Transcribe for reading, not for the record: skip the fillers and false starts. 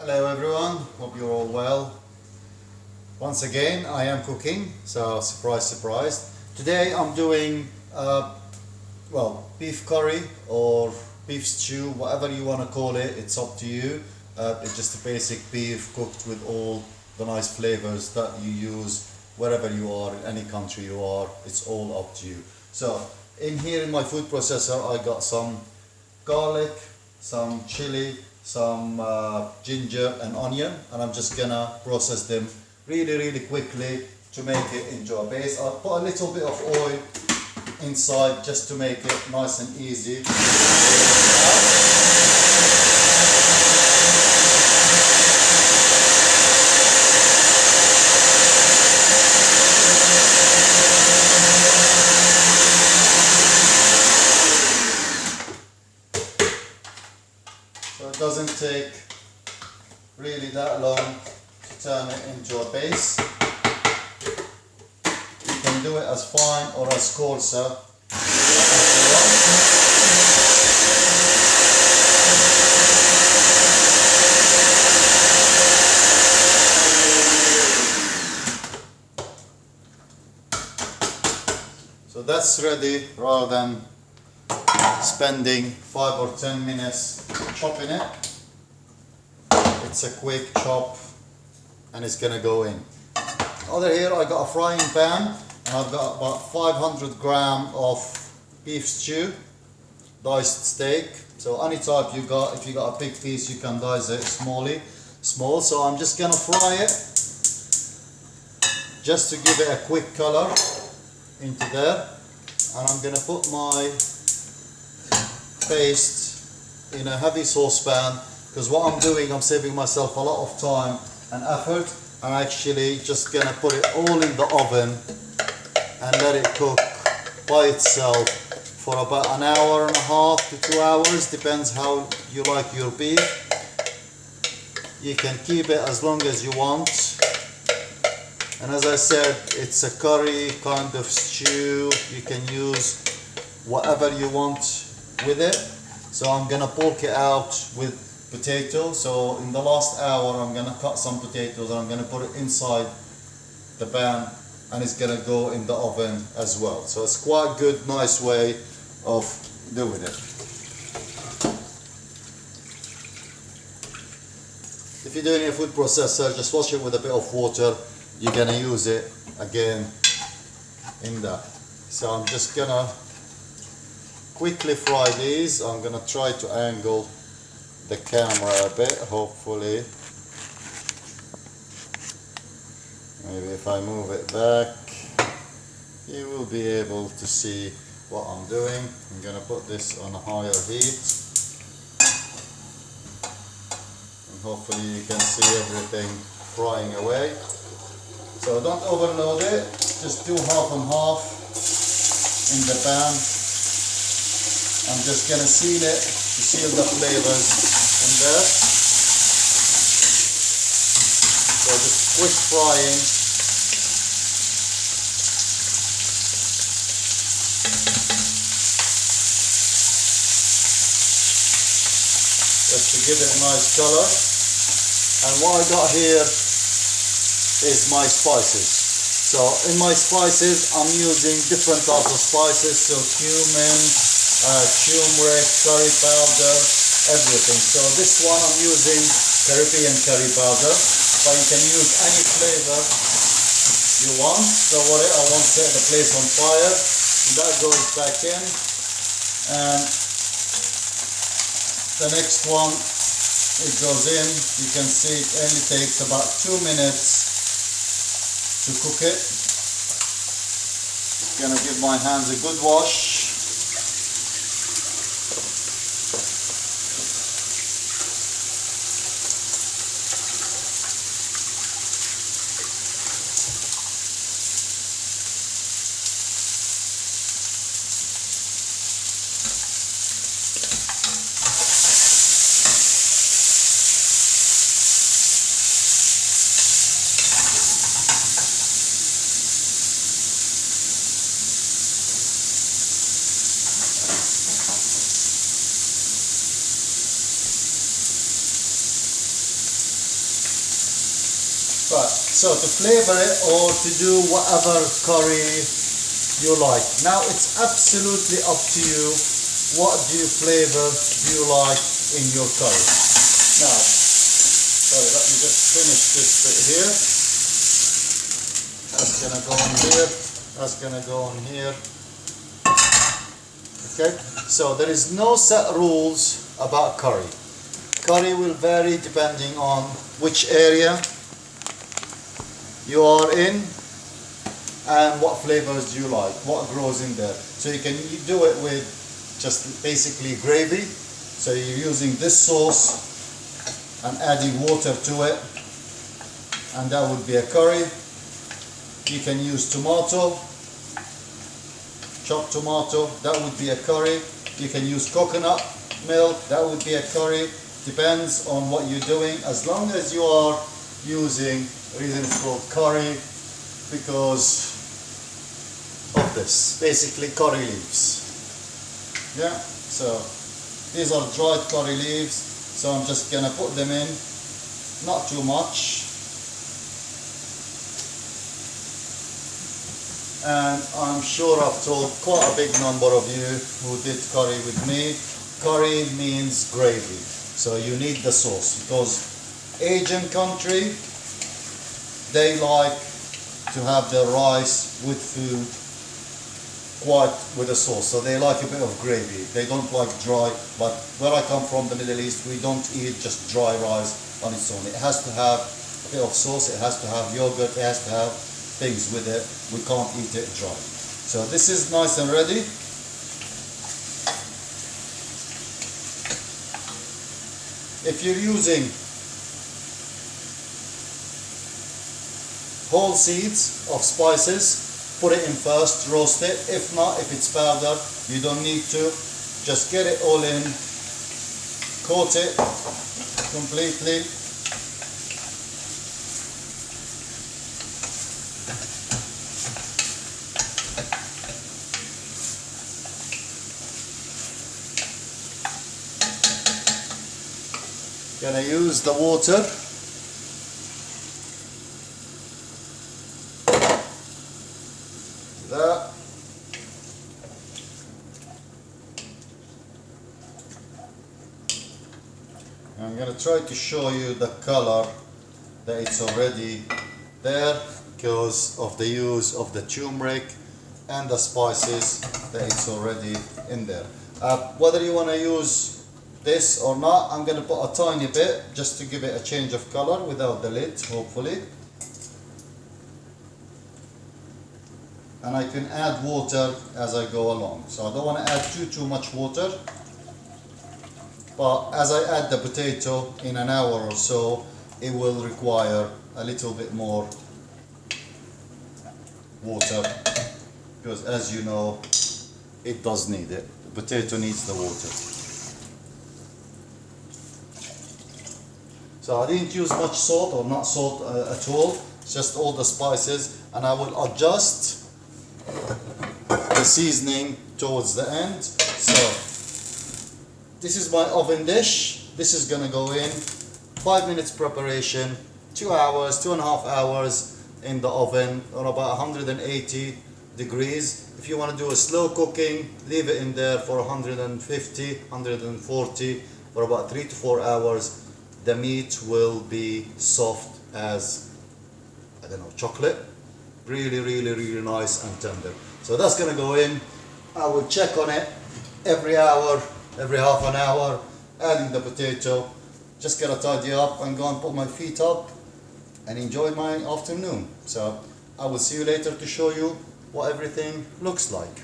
Hello everyone, hope you're all well. Once again I am cooking, so surprise surprise. Today I'm doing beef curry or beef stew, whatever you want to call it, it's up to you. It's just a basic beef cooked with all the nice flavors that you use wherever you are, in any country you are, it's all up to you. So in here in my food processor I got some garlic, some chili, some ginger and onion, and I'm just gonna process them really quickly to make it into a base. I'll put a little bit of oil inside just to make it nice and easy. So it doesn't take really that long to turn it into a base. You can do it as fine or as coarser as you want. So that's ready, rather than spending 5 or 10 minutes chopping it. It's a quick chop and it's gonna go in. Over here I got a frying pan and I've got about 500 grams of beef stew, diced steak. So any type you got, if you got a big piece you can dice it small. So I'm just gonna fry it just to give it a quick color into there, and I'm gonna put my paste in a heavy saucepan, because what I'm doing, I'm saving myself a lot of time and effort. I'm actually just gonna put it all in the oven and let it cook by itself for about an hour and a half to 2 hours, depends how you like your beef. You can keep it as long as you want, and as I said, it's a curry kind of stew. You can use whatever you want with it. So I'm gonna pork it out with potato. So in the last hour I'm gonna cut some potatoes and I'm gonna put it inside the pan, and it's gonna go in the oven as well. So it's quite a good, nice way of doing it. If you're doing a food processor, just wash it with a bit of water. You're gonna use it again in that. So I'm just gonna quickly fry these. I'm gonna try to angle the camera a bit, hopefully. Maybe if I move it back, you will be able to see what I'm doing. I'm gonna put this on a higher heat, and hopefully you can see everything frying away. So don't overload it, just do half and half in the pan. I'm just gonna seal it to seal the flavors in there. So just quick frying. Just to give it a nice color. And what I got here is my spices. So in my spices I'm using different types of spices, so cumin, turmeric, curry powder, everything. So this one I'm using Caribbean curry powder, but you can use any flavor you want. So I won't set the place on fire. That goes back in, and the next one, it goes in. You can see it only takes about 2 minutes to cook it. Gonna give my hands a good wash. Right, so to flavor it or to do whatever curry you like. Now it's absolutely up to you. What do you flavor do you like in your curry? Now, sorry, let me just finish this bit here. That's gonna go on here. That's gonna go on here. Okay, so there is no set rules about curry. Curry will vary depending on which area you are in and what flavors do you like, what grows in there. So you can do it with just basically gravy. So you're using this sauce and adding water to it, and that would be a curry. You can use tomato, chopped tomato, that would be a curry. You can use coconut milk, that would be a curry. Depends on what you're doing, as long as you are using, the reason it's called curry because of this, basically curry leaves. Yeah, so these are dried curry leaves, so I'm just gonna put them in, not too much. And I'm sure I've told quite a big number of you who did curry with me, curry means gravy. So you need the sauce, because Asian country, they like to have their rice with food quite with a sauce. So they like a bit of gravy. They don't like dry, but where I come from, the Middle East, we don't eat just dry rice on its own. It has to have a bit of sauce, it has to have yogurt, it has to have things with it. We can't eat it dry. So this is nice and ready. If you're using whole seeds of spices, put it in first, roast it. If not, if it's powder, you don't need to. Just get it all in, coat it completely. Gonna use the water. That. I'm gonna try to show you the color that it's already there because of the use of the turmeric and the spices that it's already in there. Whether you want to use this or not, I'm going to put a tiny bit just to give it a change of color without the lid, hopefully. And I can add water as I go along. So I don't want to add too much water. But as I add the potato in an hour or so, it will require a little bit more water. Because as you know, it does need it. The potato needs the water. So I didn't use much salt, or not salt at all, just all the spices, and I will adjust the seasoning towards the end. So this is my oven dish. This is gonna go in 5 minutes preparation, 2 hours, 2.5 hours in the oven on about 180 degrees. If you want to do a slow cooking, leave it in there for 150, 140 for about 3 to 4 hours. The meat will be soft as, I don't know, chocolate. Really nice and tender. So that's gonna go in. I will check on it every hour, every half an hour, adding the potato. Just gonna tidy up and go and put my feet up and enjoy my afternoon. So I will see you later to show you what everything looks like.